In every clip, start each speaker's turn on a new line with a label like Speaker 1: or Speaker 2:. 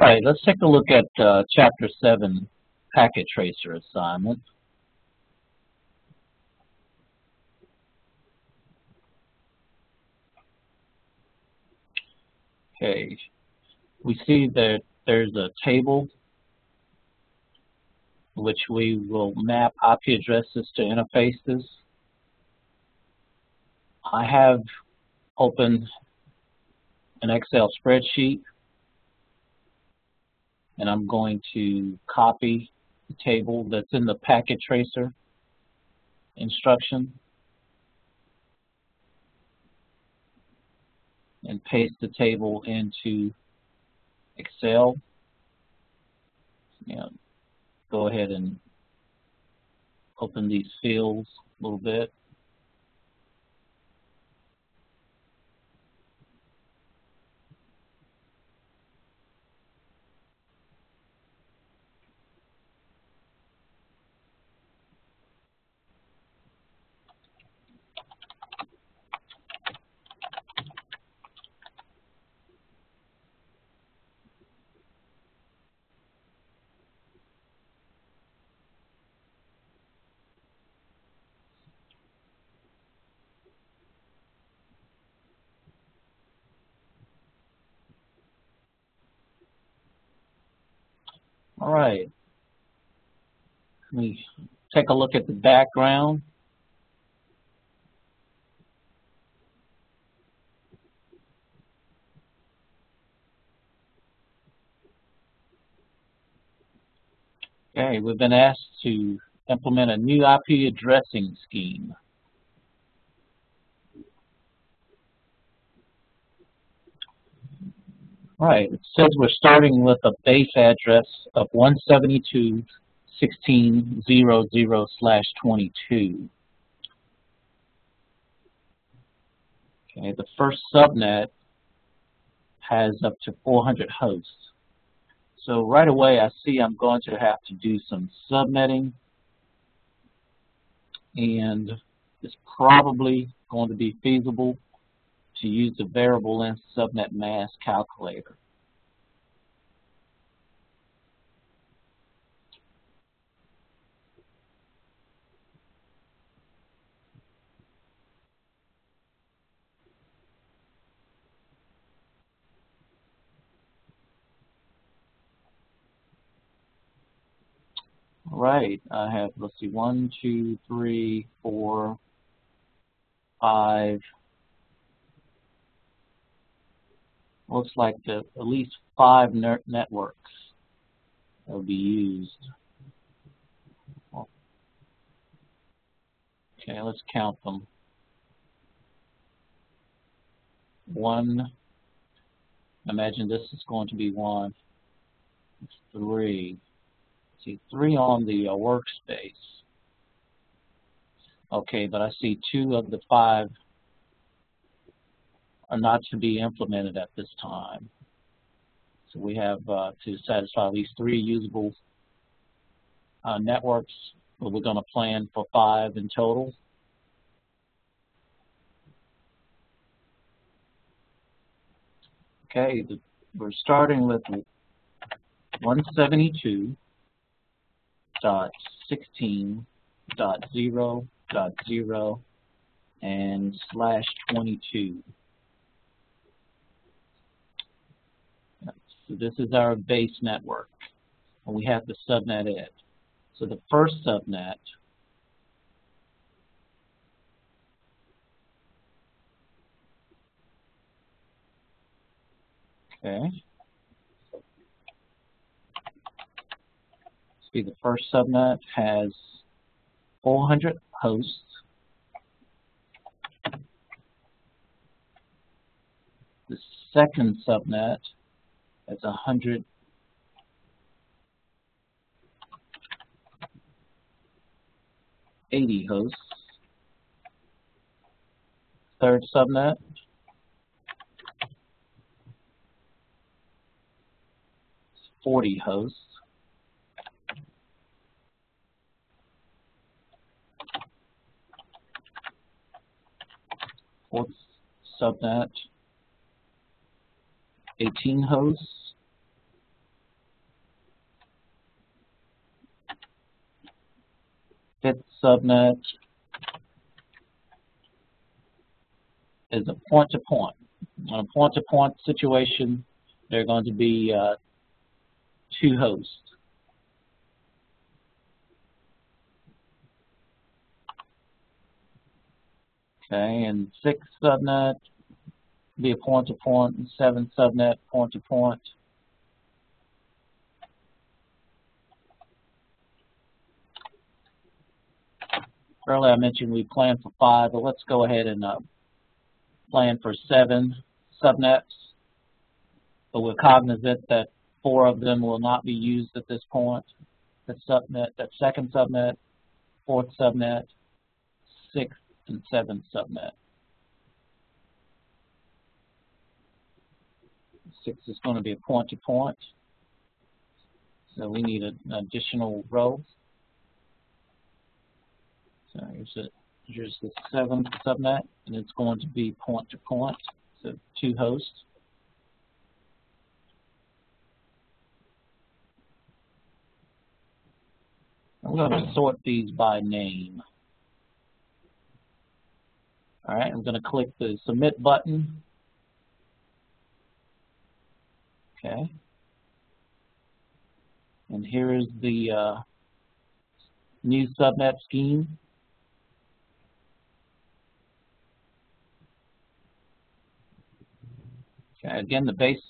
Speaker 1: Right, let's take a look at Chapter 7, Packet Tracer Assignment. Okay, we see that there's a table which we will map IP addresses to interfaces. I have opened an Excel spreadsheet, and I'm going to copy the table that's in the packet tracer instruction and paste the table into Excel. Go ahead and open these fields a little bit. All right, let me take a look at the background. Okay, we've been asked to implement a new IP addressing scheme. All right, it says we're starting with a base address of 172.16.00/22. Okay, the first subnet has up to 400 hosts. So right away I see I'm going to have to do some subnetting, and it's probably going to be feasible to use the variable length subnet mask calculator. All right, I have, let's see, 1, 2, 3, 4, 5. Looks like at least 5 networks that will be used. Okay, let's count them. 1, imagine this is going to be 1. It's 3. See, 3 on the workspace. Okay, but I see 2 of the 5 are not to be implemented at this time. So we have to satisfy at least 3 usable networks, but we're going to plan for 5 in total. Okay, we're starting with 172.16.0.0 and /22. So this is our base network, and we have the subnet it. So the first subnet see, the first subnet has 400 hosts. The second subnet has 180 hosts. Third subnet, is 40 hosts. Fourth subnet, 18 hosts. fifth subnet is a point-to-point. On a point-to-point situation, there are going to be two hosts. Okay, and sixth subnet be a point-to-point, and seventh subnet point-to-point. Earlier I mentioned we planned for 5, but let's go ahead and plan for 7 subnets. But we're cognizant that 4 of them will not be used at this point. That second subnet, fourth subnet, sixth and seventh subnet. 6 is going to be a point-to-point, so we need an additional row. So here's the 7th subnet, and it's going to be point-to-point, so 2 hosts. I'm going to sort these by name. All right, I'm going to click the Submit button. Okay. And here is the new subnet scheme. Okay, again, the base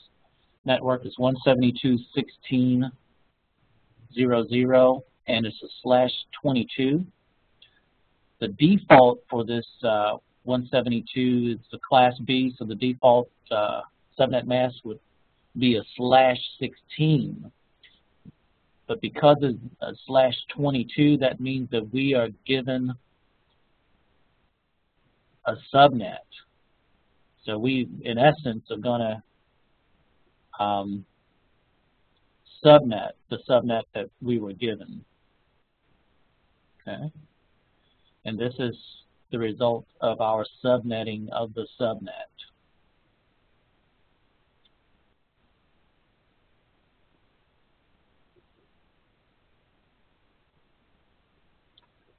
Speaker 1: network is 172.16.0.0, and it's a /22. The default for this 172 is the Class B, so the default subnet mask would be a /16. But because it's a /22, that means that we are given a subnet. So we, in essence, are going to subnet the subnet that we were given. Okay, and this is the result of our subnetting of the subnet.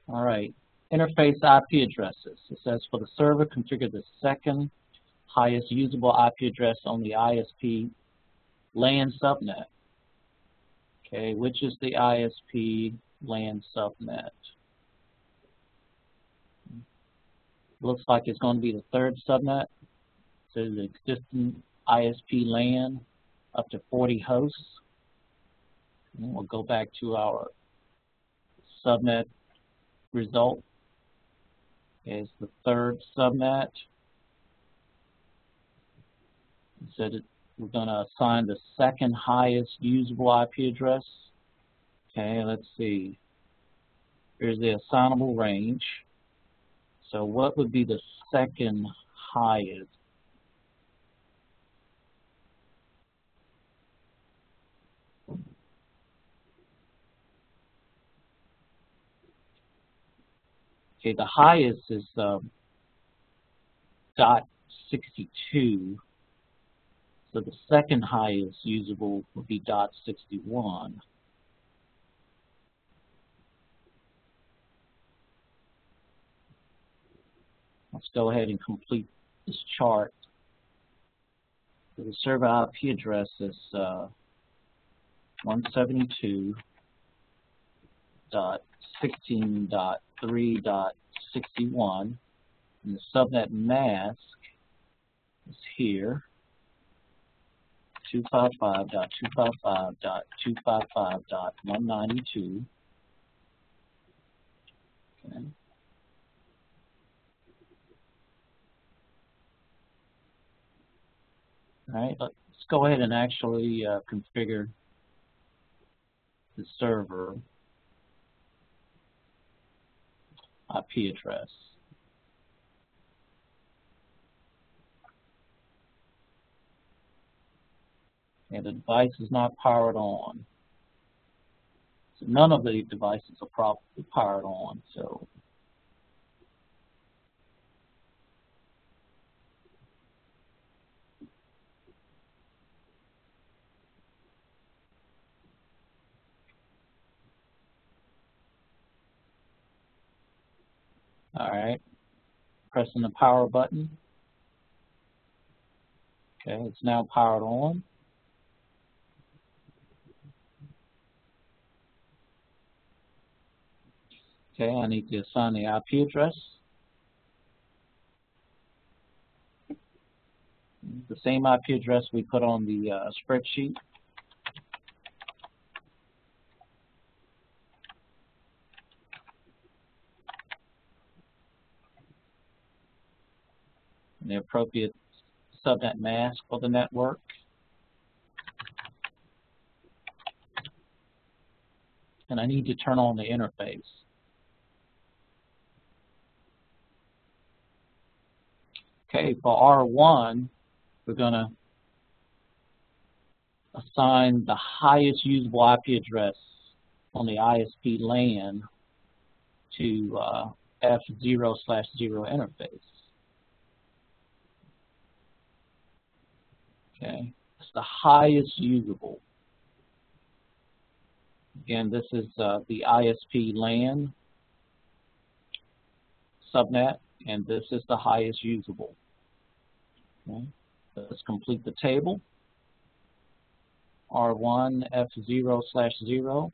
Speaker 1: All right, interface IP addresses. It says for the server, configure the second highest usable IP address on the ISP LAN subnet. Okay, which is the ISP LAN subnet? Looks like it's going to be the 3rd subnet. So the existing ISP LAN up to 40 hosts. And we'll go back to our subnet result. Is the 3rd subnet. So we're going to assign the second highest usable IP address. Okay, let's see. Here's the assignable range. So what would be the second highest? Okay, the highest is .62. So the second highest usable would be .61. Let's go ahead and complete this chart. So the server IP address is 172.16.3.61, and the subnet mask is here. 255.255.255.192. Okay. All right, let's go ahead and actually configure the server IP address. And the device is not powered on. So none of the devices are properly powered on. So All right, pressing the power button. Okay, it's now powered on. Okay, I need to assign the IP address. The same IP address we put on the spreadsheet. And the appropriate subnet mask for the network. And I need to turn on the interface. Okay, for R1, we're going to assign the highest usable IP address on the ISP LAN to F0/0 interface. Okay, it's the highest usable. Again, this is the ISP LAN subnet, and this is the highest usable. Okay. Let's complete the table. R1 F0/0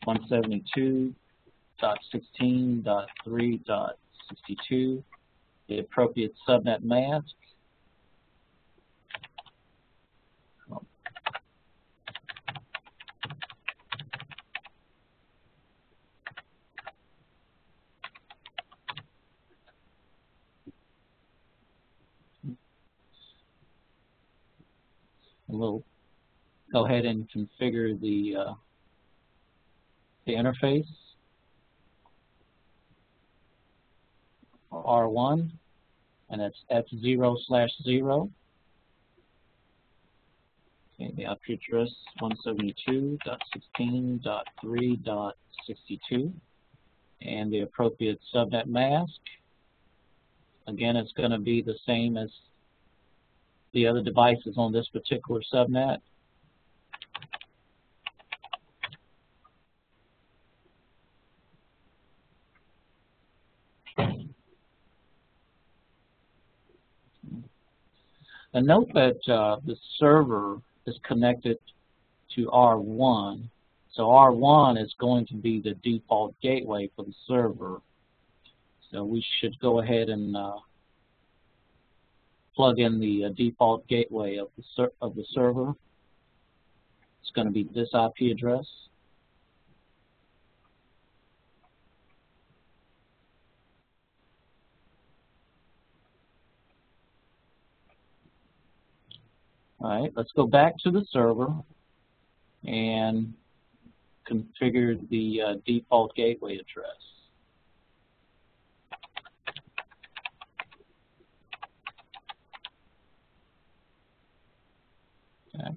Speaker 1: 172.16.3.62, the appropriate subnet mask. And we'll go ahead and configure the interface for R1, and that's F0/0. Okay, the IP address 172.16.3.62, and the appropriate subnet mask. Again, it's going to be the same as the other devices on this particular subnet. And note that the server is connected to R1, so R1 is going to be the default gateway for the server. So we should go ahead and plug in the default gateway of the server. It's going to be this IP address. All right, let's go back to the server and configure the default gateway address. Okay.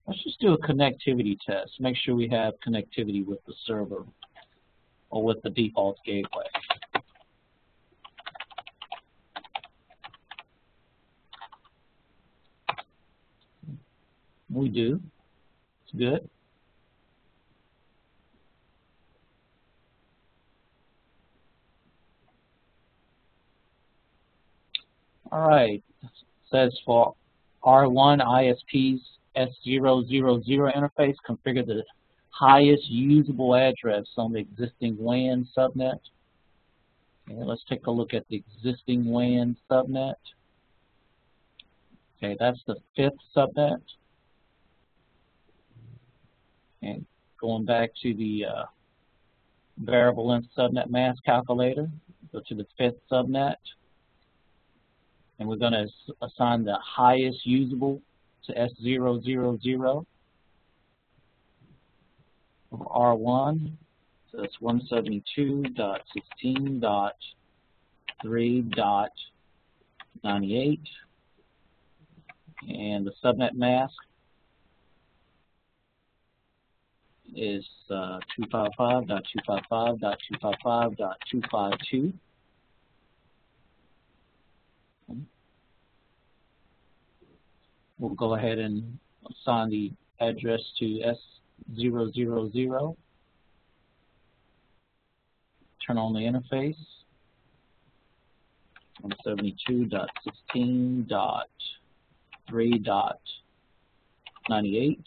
Speaker 1: Let's just do a connectivity test. Make sure we have connectivity with the server or with the default gateway. We do. It's good. All right. It says for R1 ISP's S0/00 interface, configure the highest usable address on the existing WAN subnet. Okay, let's take a look at the existing WAN subnet. Okay, that's the 5th subnet. And going back to the variable length subnet mask calculator, go to the 5th subnet, and we're going to assign the highest usable to S0/00 of R1. So that's 172.16.3.98, and the subnet mask is 255.255.255.252. We'll go ahead and assign the address to S000. Turn on the interface. 172.16.3.98.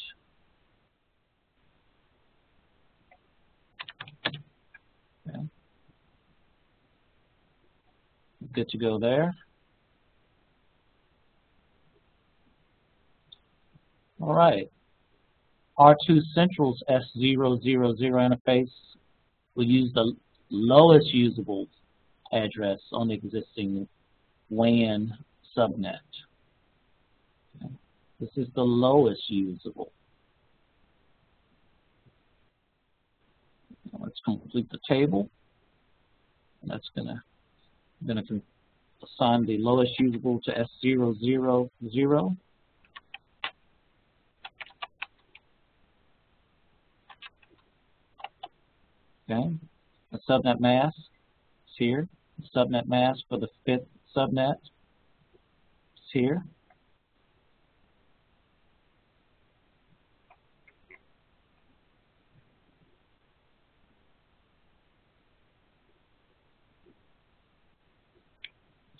Speaker 1: Okay. Good to go there. All right. R2 Central's S000 interface will use the lowest usable address on the existing WAN subnet. Okay. This is the lowest usable. Now let's complete the table. And that's going to assign the lowest usable to S000. Okay. The subnet mask is here. The subnet mask for the 5th subnet is here.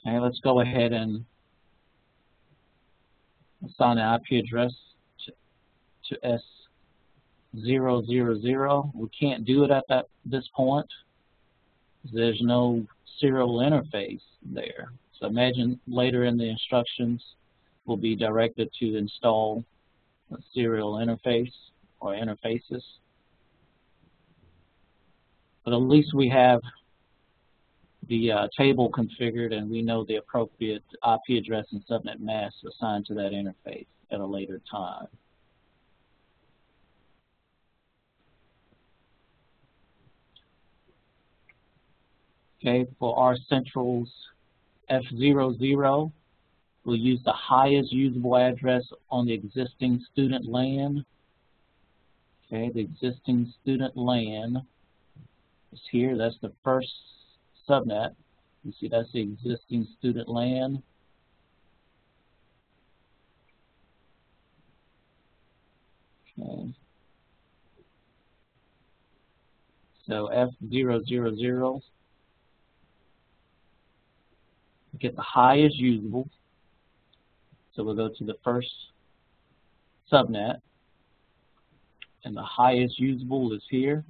Speaker 1: Okay, let's go ahead and assign an IP address to S000. We can't do it at this point. There's no serial interface there. So imagine later in the instructions will be directed to install a serial interface or interfaces. But at least we have the table configured and we know the appropriate IP address and subnet mask assigned to that interface at a later time. Okay, for our central's F00, we'll use the highest usable address on the existing student LAN. Okay, the existing student LAN is here. That's the first subnet. You see that's the existing student LAN. Okay. So F000. Get the highest usable. So we'll go to the first subnet, and the highest usable is here.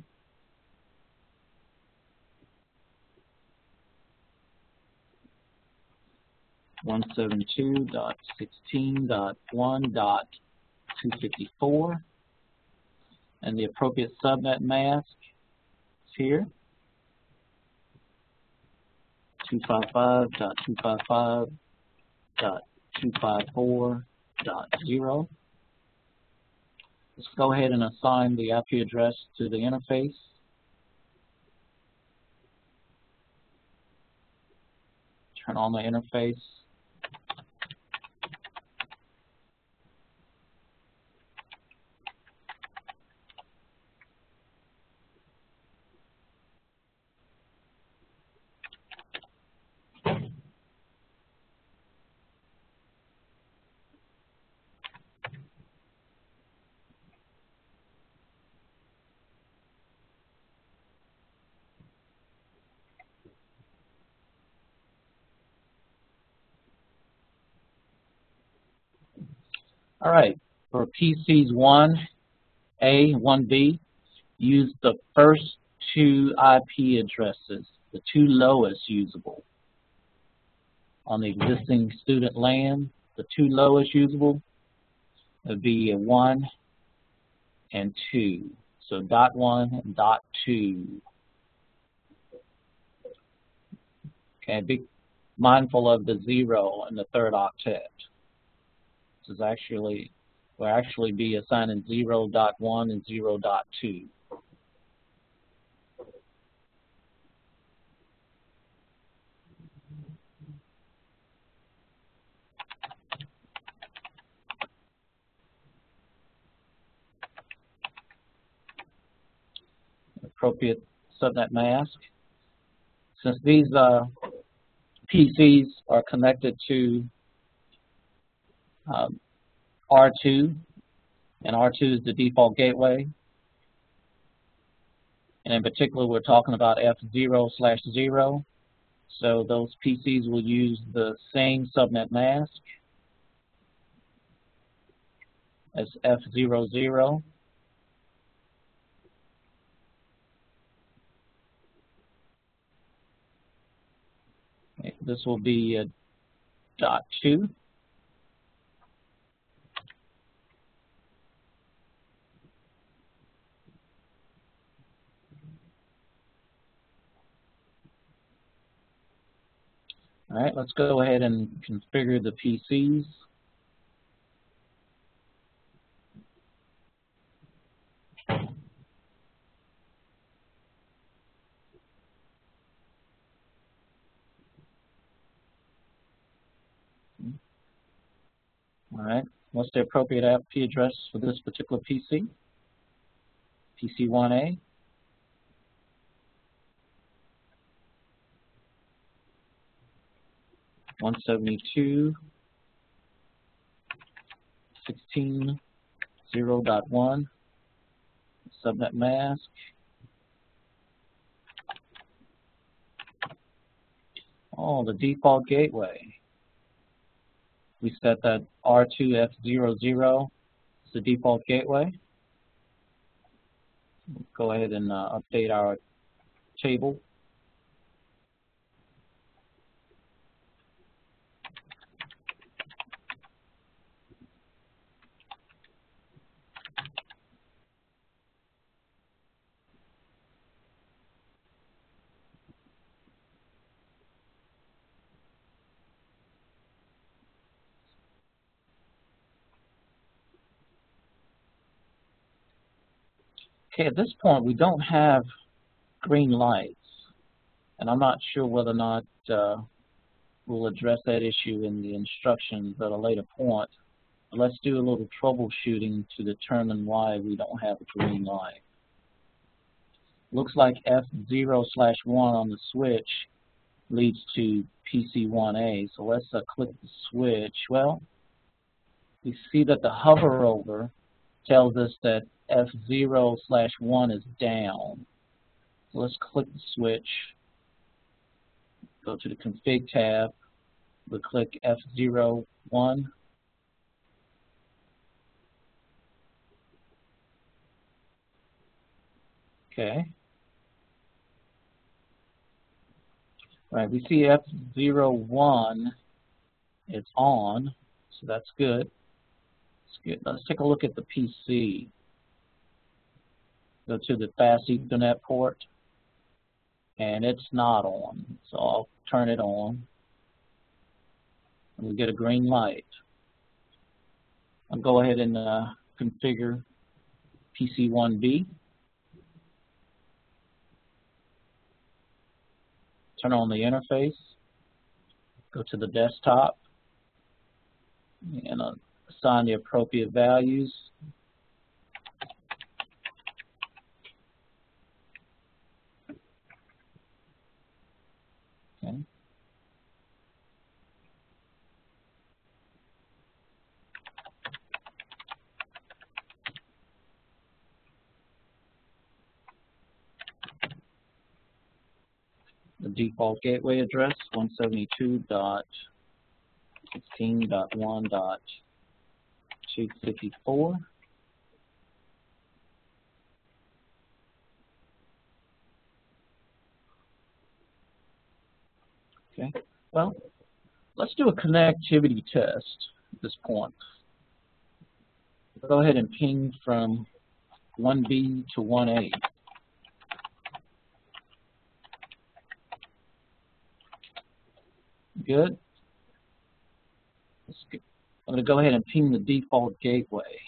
Speaker 1: (172.16.1.254), and the appropriate subnet mask is here. 255.255.254.0. Let's go ahead and assign the IP address to the interface. Turn on the interface. All right, for PCs 1A, 1B, use the first two IP addresses, the two lowest usable. On the existing student LAN, the two lowest usable would be 1 and 2. So .1 and .2. Okay, be mindful of the 0 in the third octet. This is actually, will actually be assigning 0.1 and 0.2. Appropriate subnet mask. Since these PCs are connected to R2, and R2 is the default gateway. And in particular, we're talking about F0/0. So those PCs will use the same subnet mask as F00. Okay, this will be .2. All right, let's go ahead and configure the PCs. All right, what's the appropriate IP address for this particular PC? PC1A. .172.16.0.1 subnet mask. Oh, the default gateway. We set that R2F00 is the default gateway. We'll go ahead and update our table. Okay, at this point, we don't have green lights, and I'm not sure whether or not we'll address that issue in the instructions at a later point. But let's do a little troubleshooting to determine why we don't have a green light. Looks like F0/1 on the switch leads to PC1A, so let's click the switch. Well, we see that the hover over tells us that F0/1 is down. So let's click the switch, go to the config tab, we'll click F01. Okay. All right, we see F01 is on, so that's good. Let's take a look at the PC. Go to the fast Ethernet port, and it's not on. So I'll turn it on, and we get a green light. I'll go ahead and configure PC1B. Turn on the interface. Go to the desktop, and assign the appropriate values. Okay. The default gateway address, 172.16.1.254. Okay, well, let's do a connectivity test at this point. Go ahead and ping from 1B to 1A. Good. I'm going to go ahead and ping the default gateway.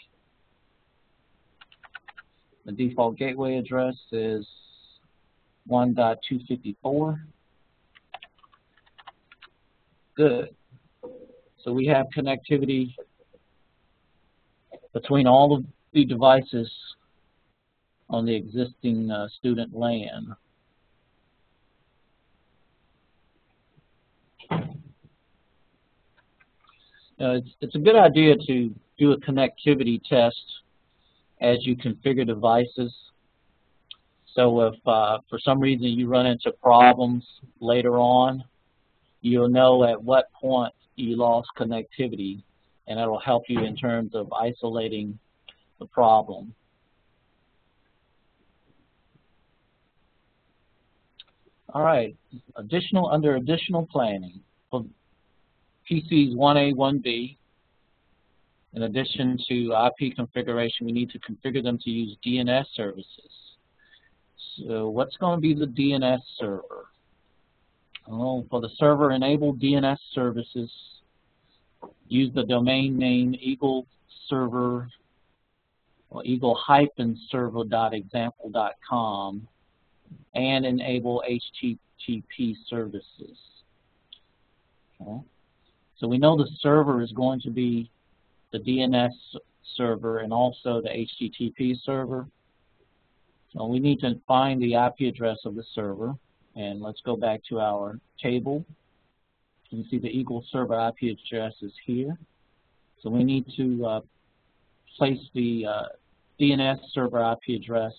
Speaker 1: The default gateway address is 1.254. Good. So we have connectivity between all of the devices on the existing student LAN. It's a good idea to do a connectivity test as you configure devices. So if for some reason you run into problems later on, you'll know at what point you lost connectivity, and it'll help you in terms of isolating the problem. All right, under additional planning, for PCs 1A, 1B, in addition to IP configuration, we need to configure them to use DNS services. So what's going to be the DNS server? Oh, for the server-enabled DNS services, use the domain name eagle-server or eagle-server.example.com and enable HTTP services. Okay. So we know the server is going to be the DNS server and also the HTTP server. So we need to find the IP address of the server, and let's go back to our table. You can see the Eagle server IP address is here. So we need to place the DNS server IP address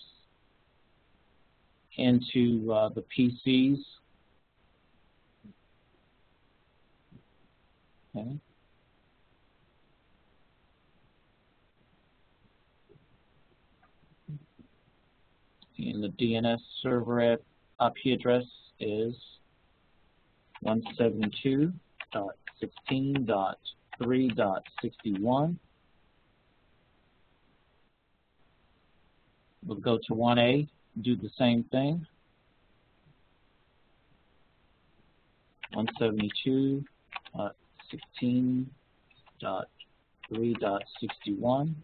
Speaker 1: into the PCs. Okay. And the DNS server IP address is 172.16.3.61. We'll go to 1A, do the same thing. 172.16.3.61.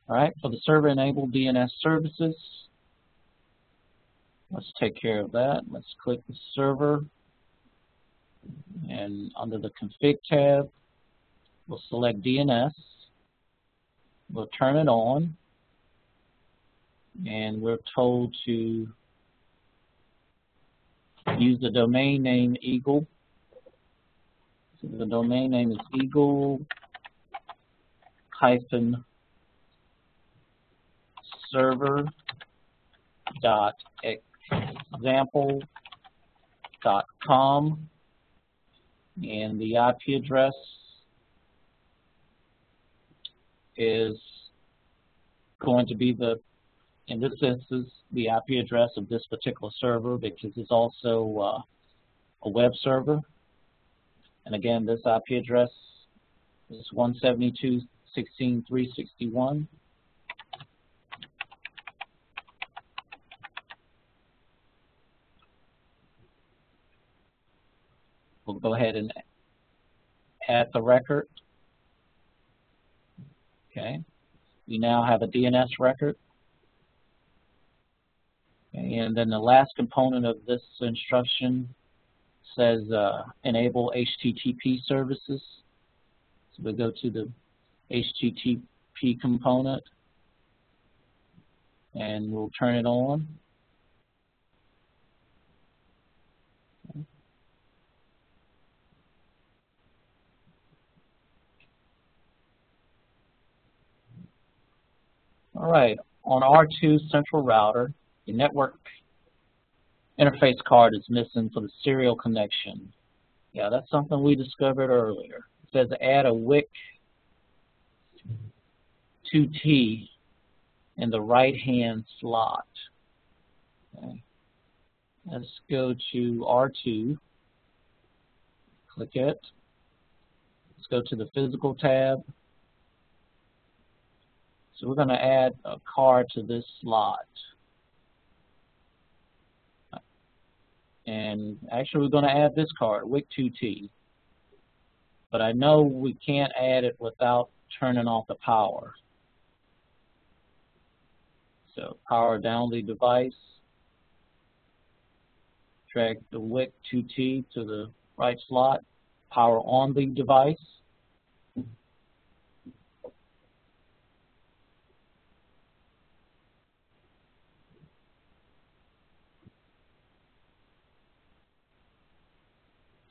Speaker 1: All right, for the server-enabled DNS services, let's take care of that. Let's click the server, and under the config tab, we'll select DNS. We'll turn it on, and we're told to use the domain name Eagle. So the domain name is eagle-server.example.com, and the IP address is going to be in this instance, the IP address of this particular server, because it's also a web server. And again, this IP address is 172.16.3.61. We'll go ahead and add the record. Okay. We now have a DNS record. Okay. And then the last component of this instruction says enable HTTP services. So we go to the HTTP component, and we'll turn it on. All right, on R2 central router, the network interface card is missing for the serial connection. Yeah, that's something we discovered earlier. It says add a WIC 2T in the right-hand slot. Okay. Let's go to R2, click it. Let's go to the physical tab. So we're going to add a card to this slot. And actually we're going to add this card, WIC2T. But I know we can't add it without turning off the power. So power down the device. Drag the WIC2T to the right slot. Power on the device.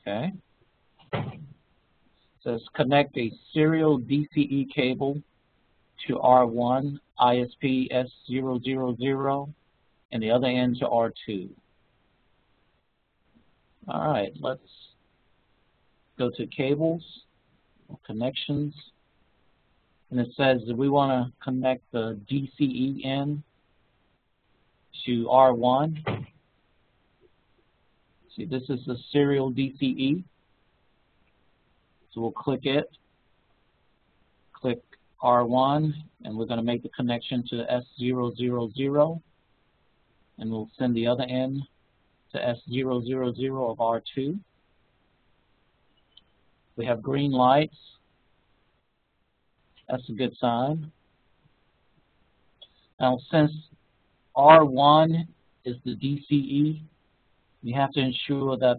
Speaker 1: Okay. It says connect a serial DCE cable to R1 ISP S000 and the other end to R2. All right, let's go to cables, connections, and it says that we want to connect the DCE in to R1. See, this is the serial DCE. So we'll click it, click R1, and we're going to make the connection to S000, and we'll send the other end to S000 of R2. We have green lights. That's a good sign. Now, since R1 is the DCE, you have to ensure that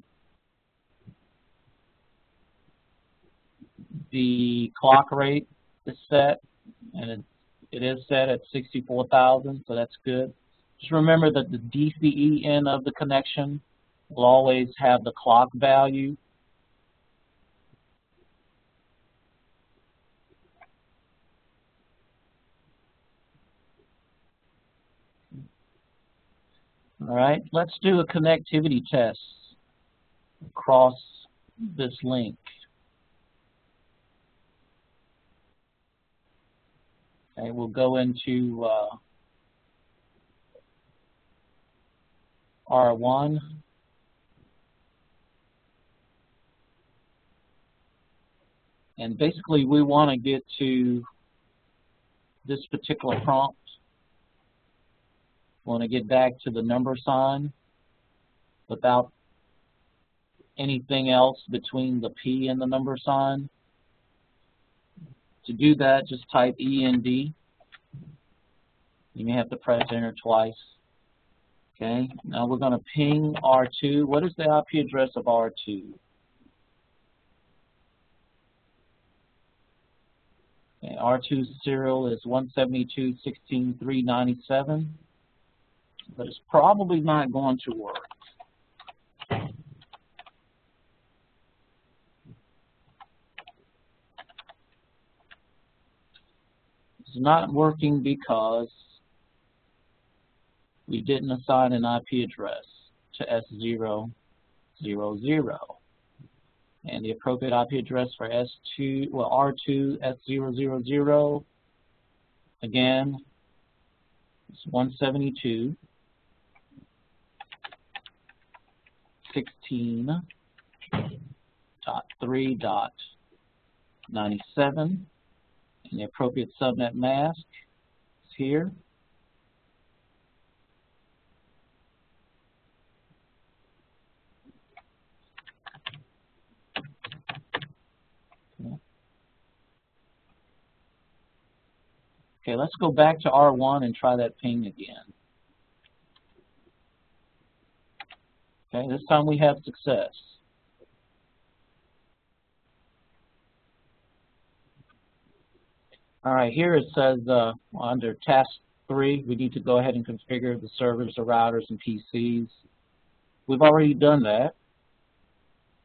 Speaker 1: the clock rate is set, and it is set at 64,000, so that's good. Just remember that the DCE end of the connection will always have the clock value. All right, let's do a connectivity test across this link. Okay, we'll go into R1. And basically, we want to get to this particular prompt. We want to get back to the number sign without anything else between the P and the number sign. To do that, just type END. You may have to press enter twice. Okay, now we're going to ping R2. What is the IP address of R2? Okay, R2's serial is 172.16.397, but it's probably not going to work. It's not working because we didn't assign an IP address to S000. And the appropriate IP address for R2 S000 again is 172.16.3.97, and the appropriate subnet mask is here. Okay, let's go back to R1 and try that ping again. Okay, this time we have success. All right, here it says under task 3, we need to go ahead and configure the servers, the routers, and PCs. We've already done that.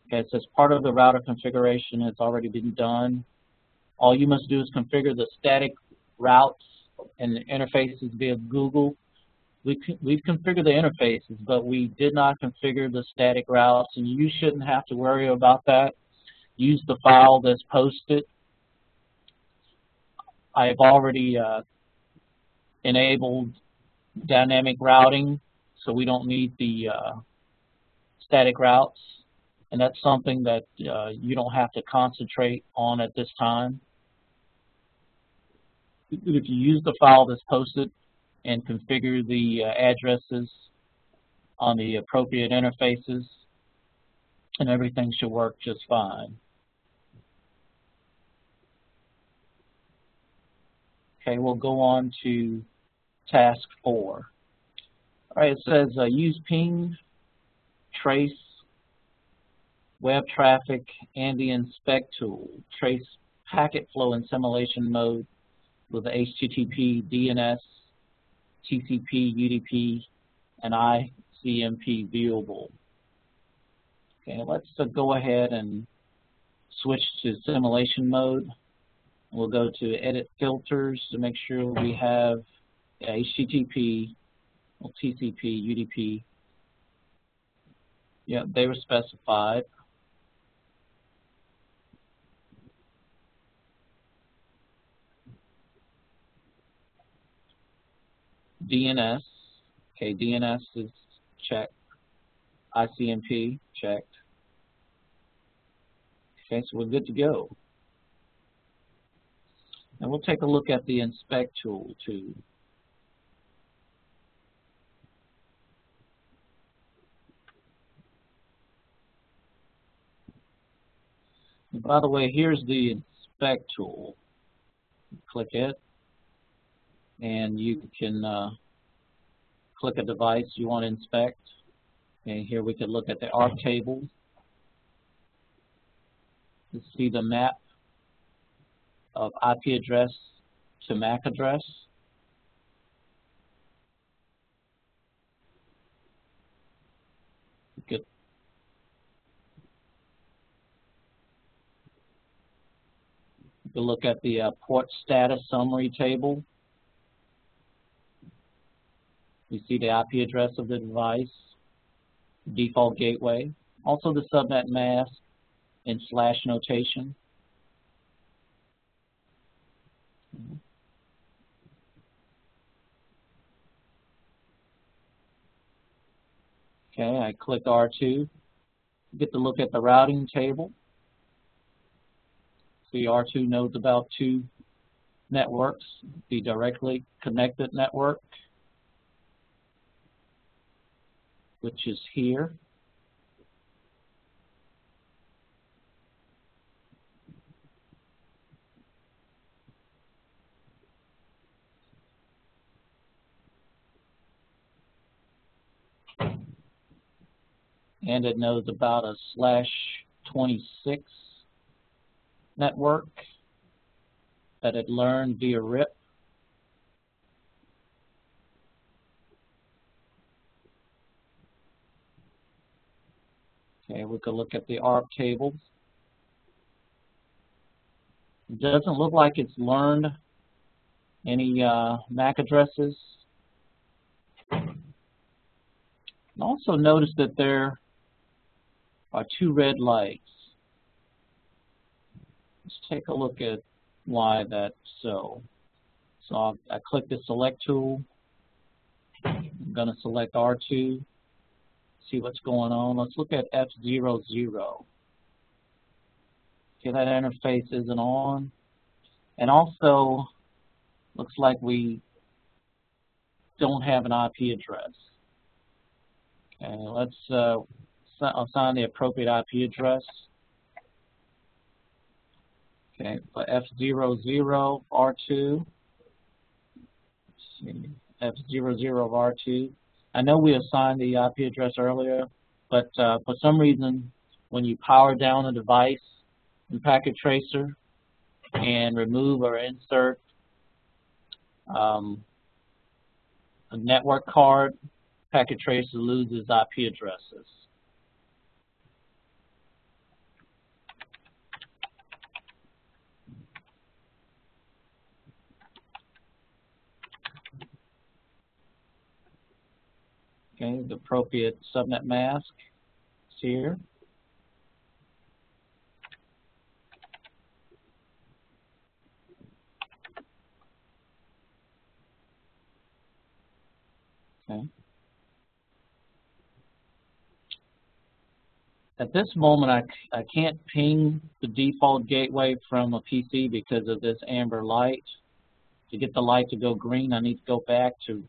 Speaker 1: Okay, it says part of the router configuration has already been done. All you must do is configure the static routes and the interfaces via Google. We've configured the interfaces, but we did not configure the static routes, and you shouldn't have to worry about that. Use the file that's posted. I've already enabled dynamic routing, so we don't need the static routes, and that's something that you don't have to concentrate on at this time. If you use the file that's posted and configure the addresses on the appropriate interfaces, and everything should work just fine. Okay, we'll go on to task 4. All right, it says use ping, trace, web traffic, and the inspect tool. Trace packet flow in simulation mode with the HTTP, DNS, TCP, UDP, and ICMP viewable. Okay, let's go ahead and switch to simulation mode. We'll go to edit filters to make sure we have HTTP, TCP, UDP. Yeah, they were specified. DNS, okay, DNS is checked. ICMP, checked. Okay, so we're good to go. And we'll take a look at the inspect tool too. And by the way, here's the inspect tool. Click it, and you can click a device you want to inspect. And here we can look at the ARC table to see the map of IP address to MAC address. You could look at the port status summary table. You see the IP address of the device, default gateway, also the subnet mask and slash notation. Okay, I click R2. Get to look at the routing table. See, R2 knows about two networks, the directly connected network, which is here. And it knows about a /26 network that it learned via RIP. Okay, we can look at the ARP tables. It doesn't look like it's learned any MAC addresses. And also notice that there are two red lights. Let's take a look at why that's so. So I click the select tool. I'm going to select R2, see what's going on. Let's look at F00. Okay, that interface isn't on. And also, looks like we don't have an IP address. Okay, let's assign the appropriate IP address. Okay, for F00 R2. Let's see, F00 of R2. I know we assigned the IP address earlier, but for some reason, when you power down a device in Packet Tracer and remove or insert a network card, Packet Tracer loses IP addresses. Okay, the appropriate subnet mask is here. Okay. At this moment, I can't ping the default gateway from a PC because of this amber light. To get the light to go green, I need to go back to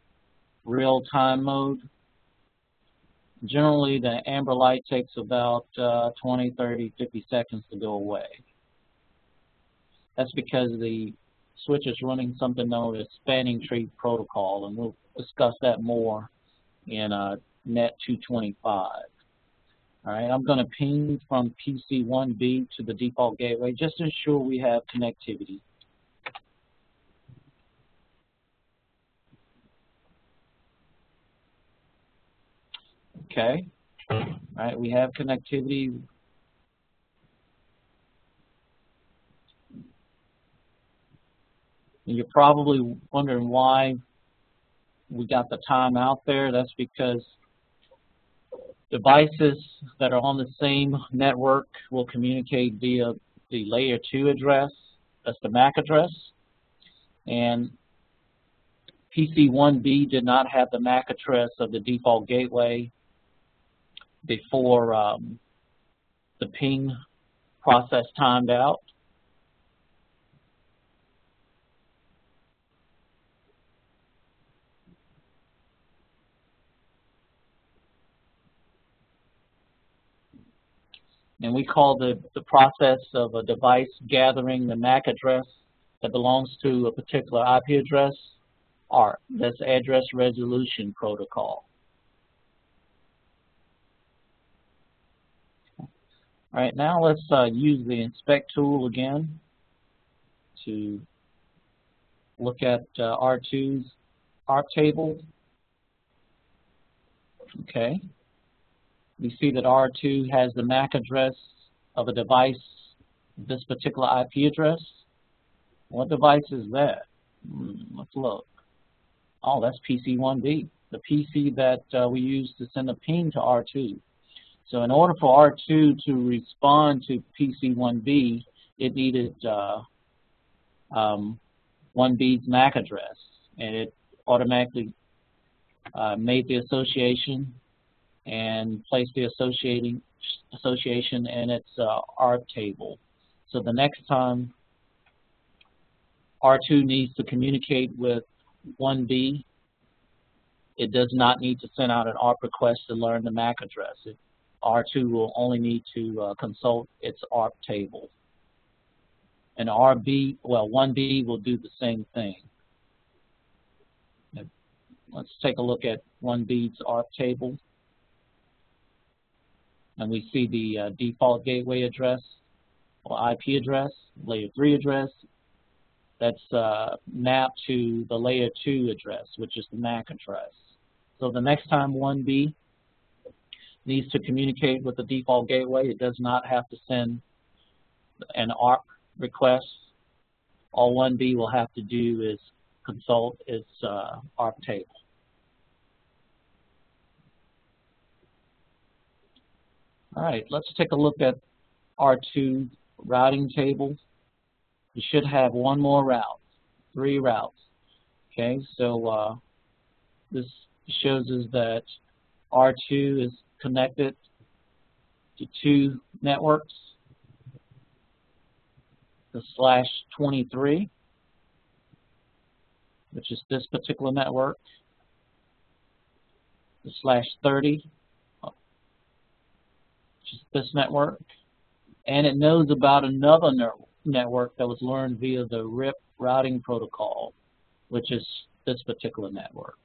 Speaker 1: real-time mode. Generally, the amber light takes about 20, 30, 50 seconds to go away. That's because the switch is running something known as spanning tree protocol, and we'll discuss that more in Net 225. All right, I'm going to ping from PC1B to the default gateway just to ensure we have connectivity. Okay, Right, we have connectivity. And you're probably wondering why we got the time out there. That's because devices that are on the same network will communicate via the layer 2 address. That's the MAC address. And PC1B did not have the MAC address of the default gateway before the ping process timed out. And we call the process of a device gathering the MAC address that belongs to a particular IP address, ARP. That's Address Resolution Protocol. All right, now let's use the inspect tool again to look at R2's ARP table. Okay. We see that R2 has the MAC address of a device, this particular IP address. What device is that? Let's look. Oh, that's PC1B, the PC that we use to send a ping to R2. So in order for R2 to respond to PC1B, it needed 1B's MAC address, and it automatically made the association and place the association in its ARP table. So the next time R2 needs to communicate with 1B, it does not need to send out an ARP request to learn the MAC address. R2 will only need to consult its ARP table. And 1B will do the same thing. Let's take a look at 1B's ARP table. And we see the default gateway address or IP address, layer 3 address, that's mapped to the layer 2 address, which is the MAC address. So the next time 1B needs to communicate with the default gateway, it does not have to send an ARP request. All 1B will have to do is consult its ARP table. All right, let's take a look at R2 routing table. You should have one more route, 3 routes. Okay, so this shows us that R2 is connected to 2 networks, the /23, which is this particular network, the /30, which is this network, and it knows about another network that was learned via the RIP routing protocol, which is this particular network.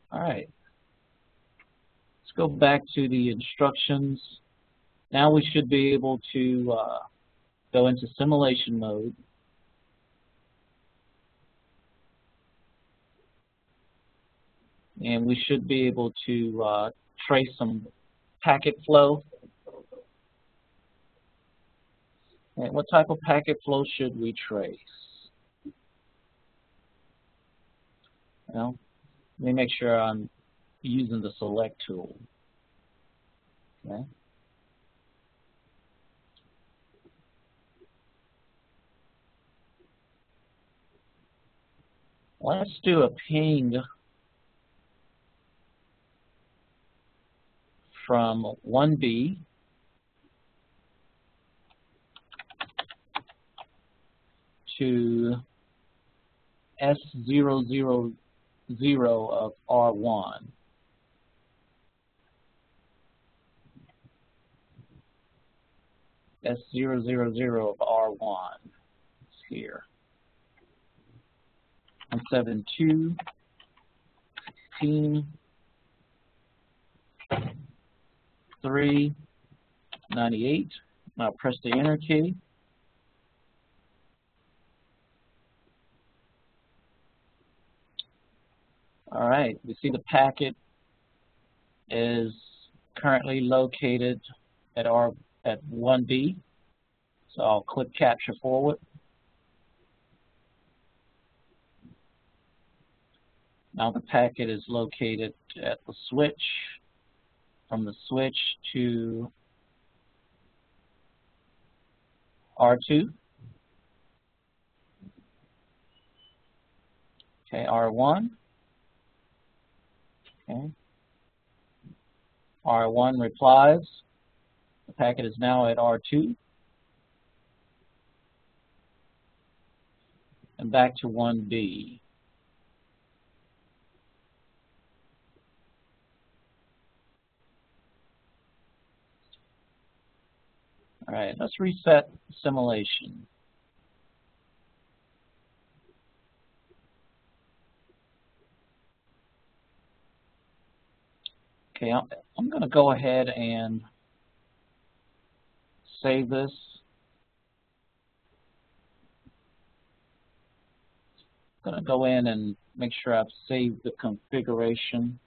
Speaker 1: All right, let's go back to the instructions. Now we should be able to go into simulation mode. And we should be able to trace some packet flow. And what type of packet flow should we trace? Well, let me make sure I'm using the select tool. Okay. Let's do a ping from 1B to S000 of R1. S000 of R1 is here. 172, 16, 3, 98. Now press the enter key. All right, we see the packet is currently located at 1B. So I'll click Capture Forward. Now the packet is located at the switch. From the switch to R2. Okay, R1. Okay. R1 replies. The packet is now at R2. And back to 1B. All right, let's reset simulation. Okay, I'm going to go ahead and save this. I'm going to go in and make sure I've saved the configuration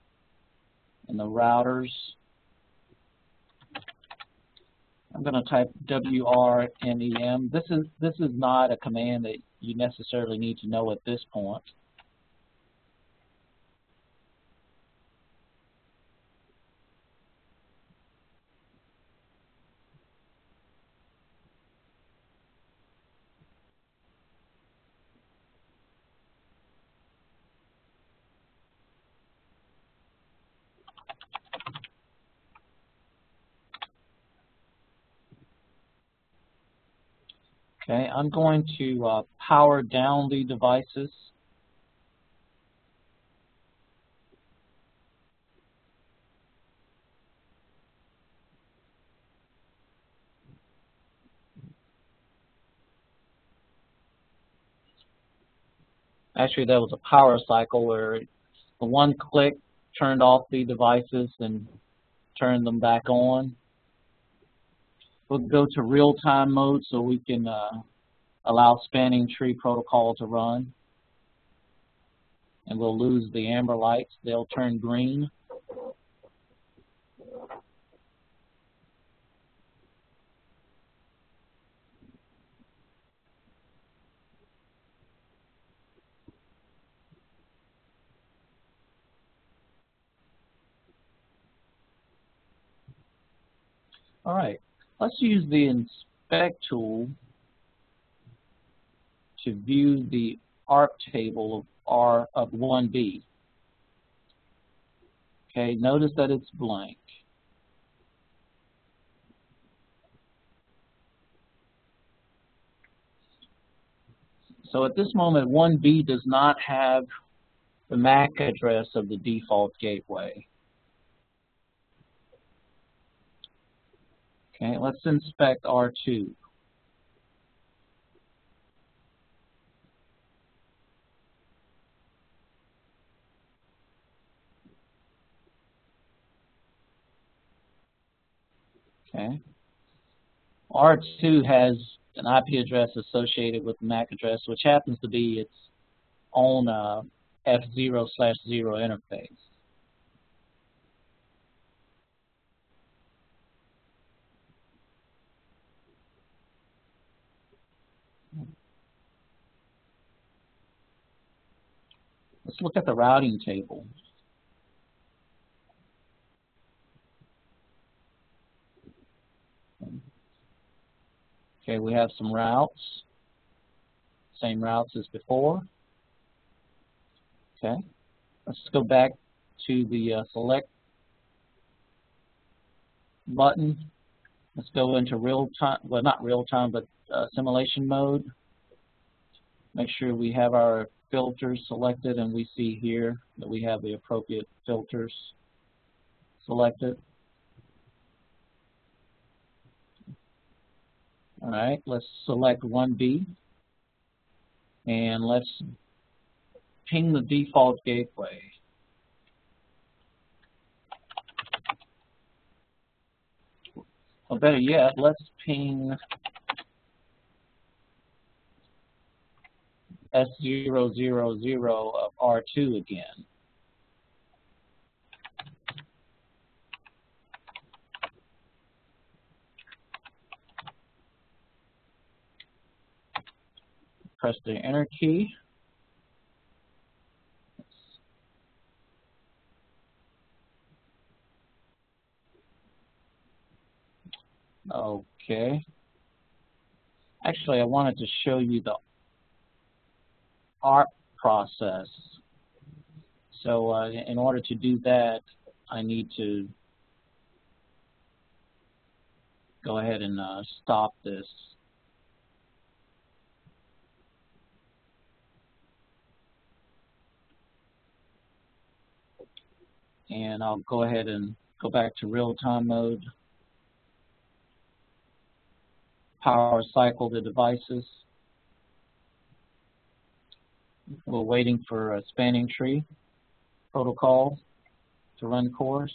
Speaker 1: in the routers. I'm going to type WRNEM. This is not a command that you necessarily need to know at this point. Okay, I'm going to power down the devices. Actually, that was a power cycle where the one click turned off the devices and turned them back on. We'll go to real-time mode so we can allow spanning tree protocol to run. And we'll lose the amber lights. They'll turn green. All right, let's use the inspect tool to view the ARC table of 1B. Okay, notice that it's blank. So at this moment, 1B does not have the MAC address of the default gateway. Okay, let's inspect R2. Okay. R2 has an IP address associated with the MAC address, which happens to be its own F0/0 interface. Let's look at the routing table. Okay, we have some routes, same routes as before. Okay, let's go back to the select button. Let's go into real time, well, not real time, but simulation mode. Make sure we have our filters selected, and we see here that we have the appropriate filters selected. All right, let's select 1B, and let's ping the default gateway. Or better yet, let's ping S000 of R2 again. press the enter key. Okay. Actually, I wanted to show you the ARP process. So in order to do that, I need to go ahead and stop this. And I'll go ahead and go back to real-time mode. Power cycle the devices. We're waiting for a spanning tree protocol to run course.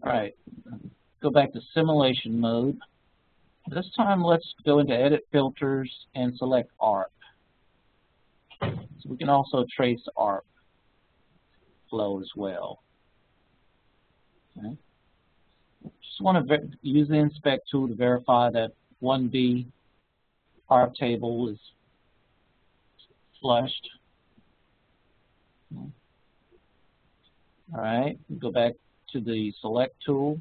Speaker 1: All right, go back to simulation mode. This time, let's go into Edit Filters and select ARP. So we can also trace ARP flow as well. Okay. Just want to use the Inspect tool to verify that 1B ARP table is flushed. All right, go back to the Select tool.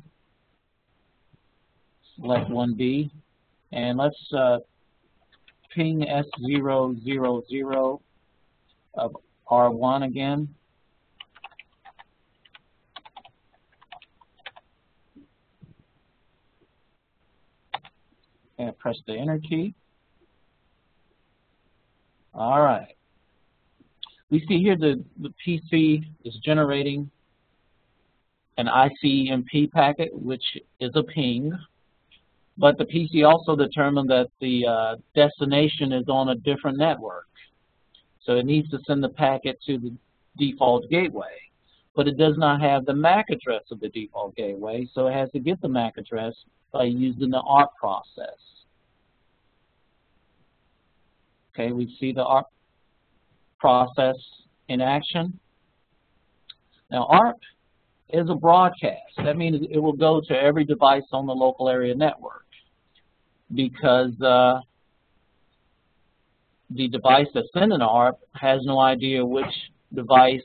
Speaker 1: Select 1B, and let's ping S000 of R1 again. And press the enter key. All right. We see here the PC is generating an ICMP packet, which is a ping. But the PC also determined that the destination is on a different network. So it needs to send the packet to the default gateway. But it does not have the MAC address of the default gateway, so it has to get the MAC address by using the ARP process. Okay, we see the ARP process in action. Now, ARP is a broadcast. That means it will go to every device on the local area network, because the device that's sending ARP has no idea which device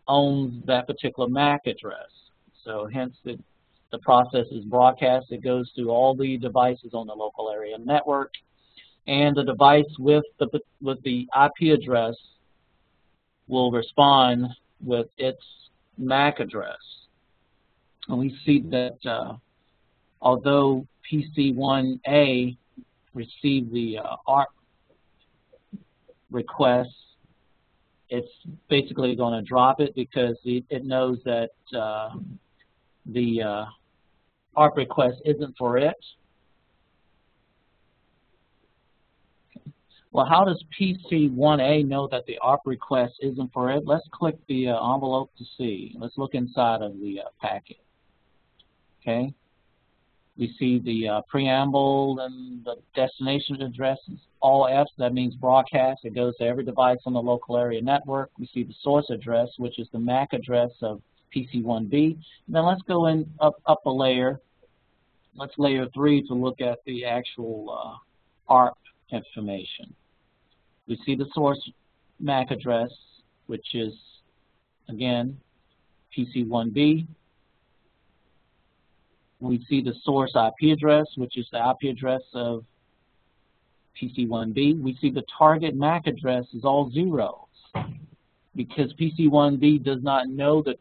Speaker 1: owns that particular MAC address. So hence the process is broadcast. It goes to all the devices on the local area network, and the device with the IP address will respond with its MAC address. And we see that although PC1A received the ARP request, it's basically going to drop it because it knows that the ARP request isn't for it. Well, how does PC1A know that the ARP request isn't for it? Let's click the envelope to see. Let's look inside of the packet. Okay. We see the preamble and the destination address is all F's. That means broadcast. It goes to every device on the local area network. We see the source address, which is the MAC address of PC1B. Then let's go in up a layer. Let's layer 3 to look at the actual ARP information. We see the source MAC address, which is, again, PC1B. We see the source IP address, which is the IP address of PC1B. We see the target MAC address is all zeros because PC1B does not know the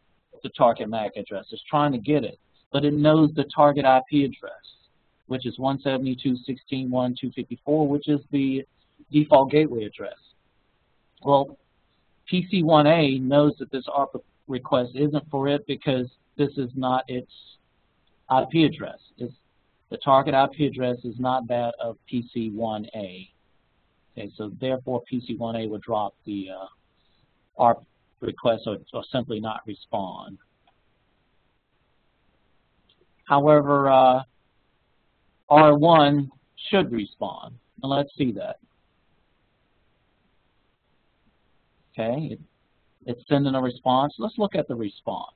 Speaker 1: target MAC address. It's trying to get it, but it knows the target IP address, which is 172.16.1.254, which is the default gateway address. Well, PC1A knows that this ARP request isn't for it because this is not its IP address. The target IP address is not that of PC1A. Okay, so therefore PC1A would drop the ARP request or simply not respond. However, R1 should respond. And let's see that. Okay, it's sending a response. Let's look at the response.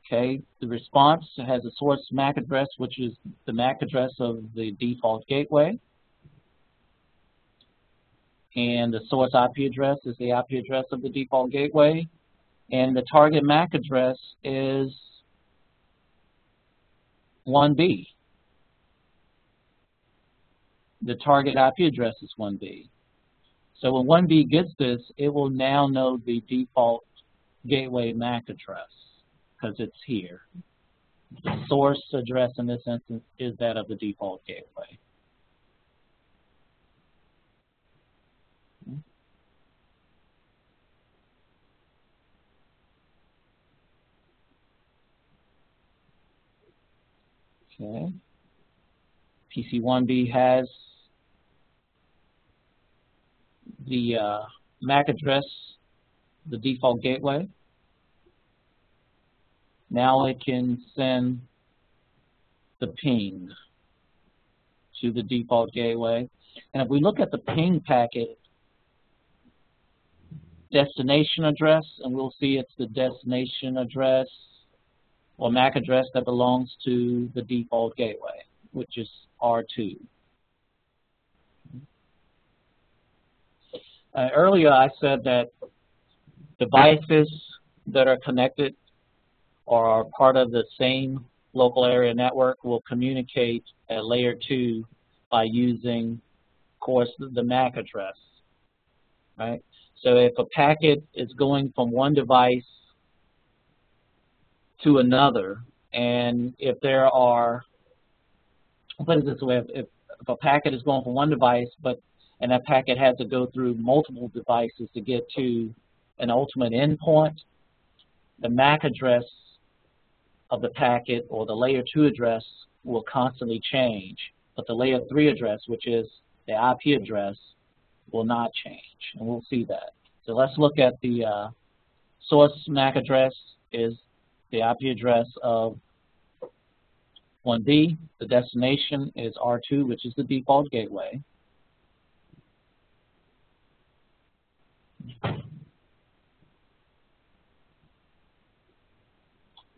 Speaker 1: Okay, the response has a source MAC address, which is the MAC address of the default gateway. And the source IP address is the IP address of the default gateway. And the target MAC address is 1B. The target IP address is 1B. So when 1B gets this, it will now know the default gateway MAC address because it's here. The source address in this instance is that of the default gateway. Okay. PC1B has the MAC address, the default gateway. Now it can send the ping to the default gateway. And if we look at the ping packet destination address, and we'll see it's the destination address or MAC address that belongs to the default gateway, which is R2. Earlier I said that devices that are connected or are part of the same local area network will communicate at layer 2 by using, of course, the MAC address, right? So if a packet is going from one device to another, and if there are, I'll put it this way, if a packet is going from one device, and that packet has to go through multiple devices to get to an ultimate endpoint, the MAC address of the packet or the layer 2 address will constantly change, but the layer 3 address, which is the IP address, will not change, and we'll see that. So let's look at the source MAC address is the IP address of 1B. The destination is R2, which is the default gateway.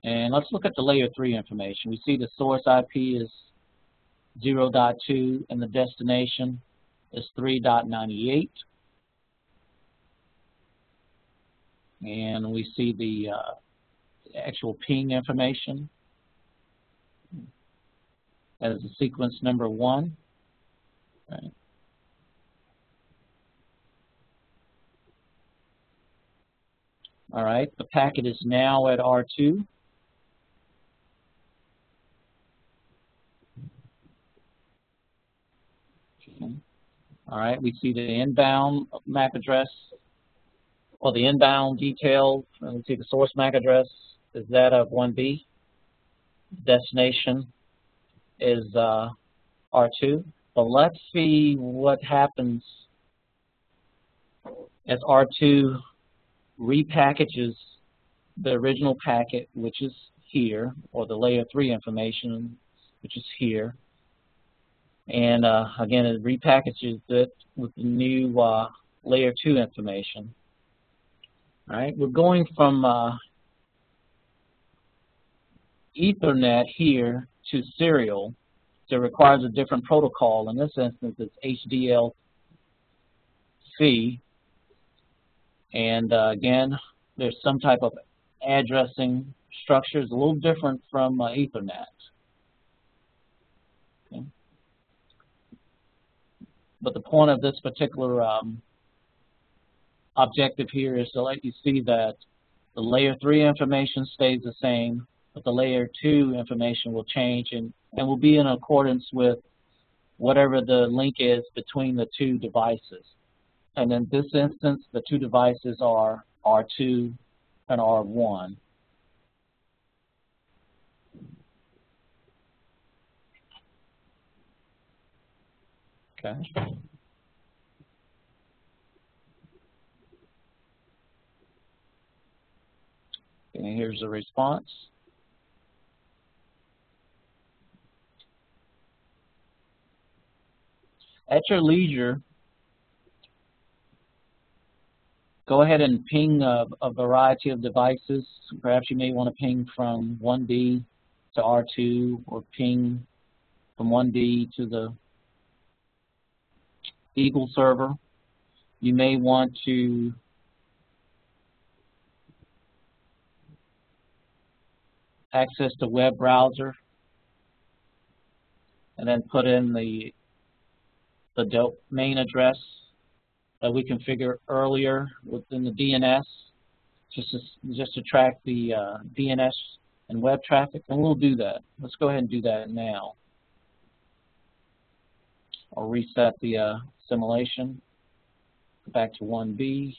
Speaker 1: And let's look at the layer 3 information. We see the source IP is 0.2 and the destination is 3.98. And we see the actual ping information as the sequence number 1. Right. All right, the packet is now at R2. Okay. All right, we see the inbound MAC address, or the inbound details, and we see the source MAC address is that of 1B. Destination is R2. But let's see what happens as R2 repackages the original packet, which is here, or the layer 3 information, which is here. And again, it repackages it with the new layer 2 information. All right, we're going from Ethernet here to serial, so it requires a different protocol. In this instance, it's HDLC. And again, there's some type of addressing structure. It's a little different from Ethernet. Okay. But the point of this particular objective here is to let you see that the layer 3 information stays the same, but the layer 2 information will change and will be in accordance with whatever the link is between the two devices. And in this instance, the two devices are R2 and R1. Okay. there's a response. At your leisure, go ahead and ping a variety of devices. Perhaps you may want to ping from 1B to R2, or ping from 1B to the Eagle server. You may want to access the web browser and then put in the domain address that we configured earlier within the DNS, just to track the DNS and web traffic, and we'll do that. Let's go ahead and do that now. I'll reset the simulation. Go back to 1B.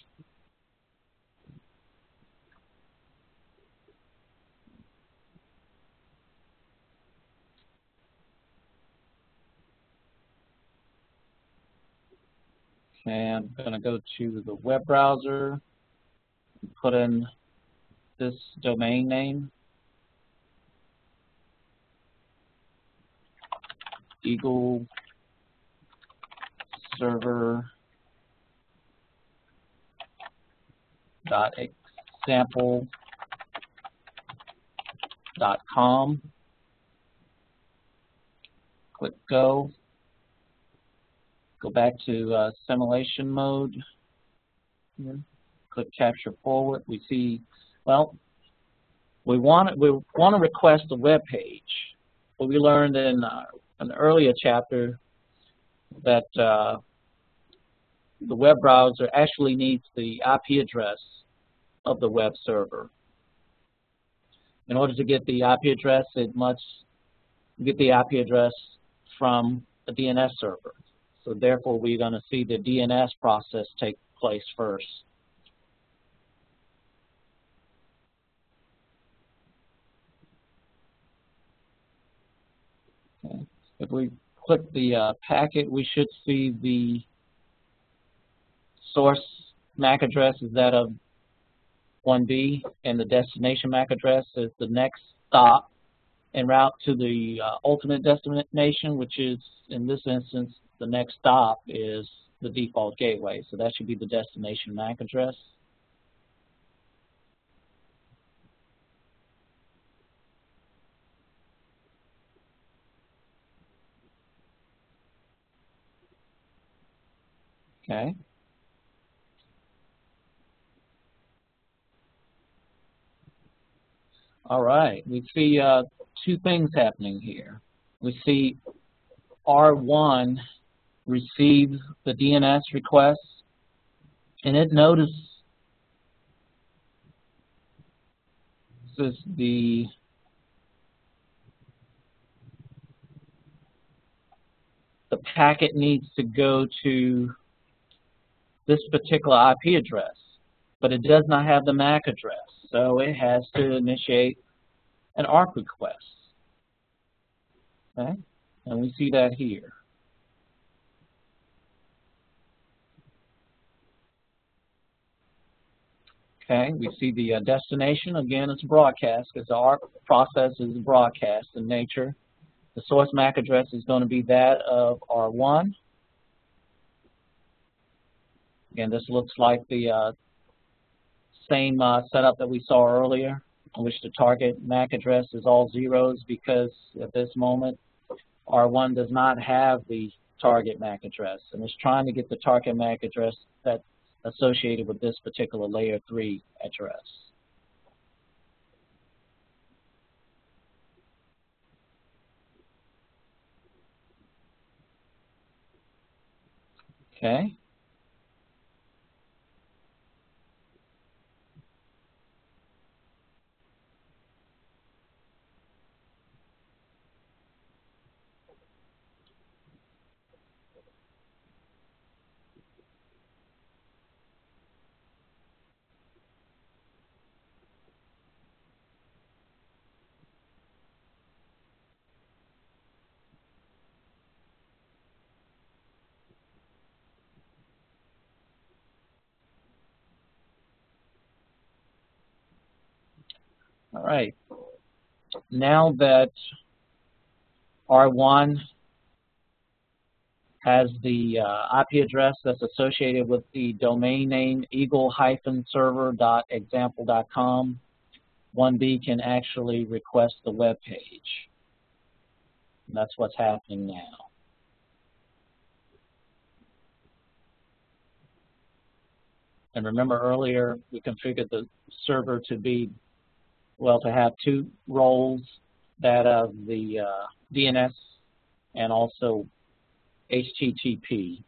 Speaker 1: Okay, I'm going to go to the web browser, put in this domain name, Eagle server.example.com. Click go. Go back to simulation mode. Here. Click capture forward. We see, well, we want to request a web page. But we learned in an earlier chapter that the web browser actually needs the IP address of the web server. In order to get the IP address, it must get the IP address from a DNS server. So therefore, we're going to see the DNS process take place first. Okay. If we click the packet, we should see the source MAC address is that of 1B, and the destination MAC address is the next stop en route to the ultimate destination, which is, in this instance, the next stop is the default gateway. So that should be the destination MAC address. Okay. All right. We see two things happening here. We see R1 receives the DNS request, and it notices the packet needs to go to this particular IP address, but it does not have the MAC address, so it has to initiate an ARP request. Okay, and we see that here. Okay, we see the destination. Again, it's broadcast because the ARP process is broadcast in nature. The source MAC address is going to be that of R1. Again, this looks like the same setup that we saw earlier, in which the target MAC address is all zeros, because at this moment R1 does not have the target MAC address, and it's trying to get the target MAC address that's associated with this particular layer 3 address. Okay. All right. Now that R1 has the IP address that's associated with the domain name eagle-server.example.com, 1B can actually request the web page. And that's what's happening now. And remember earlier we configured the server to be, well, to have two roles, that of the DNS and also HTTP.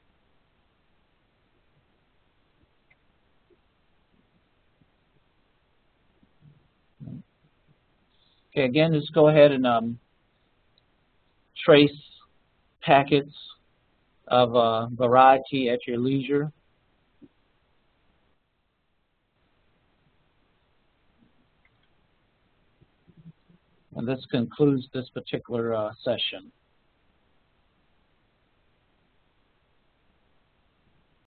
Speaker 1: Okay, again, just go ahead and trace packets of variety at your leisure. And this concludes this particular session.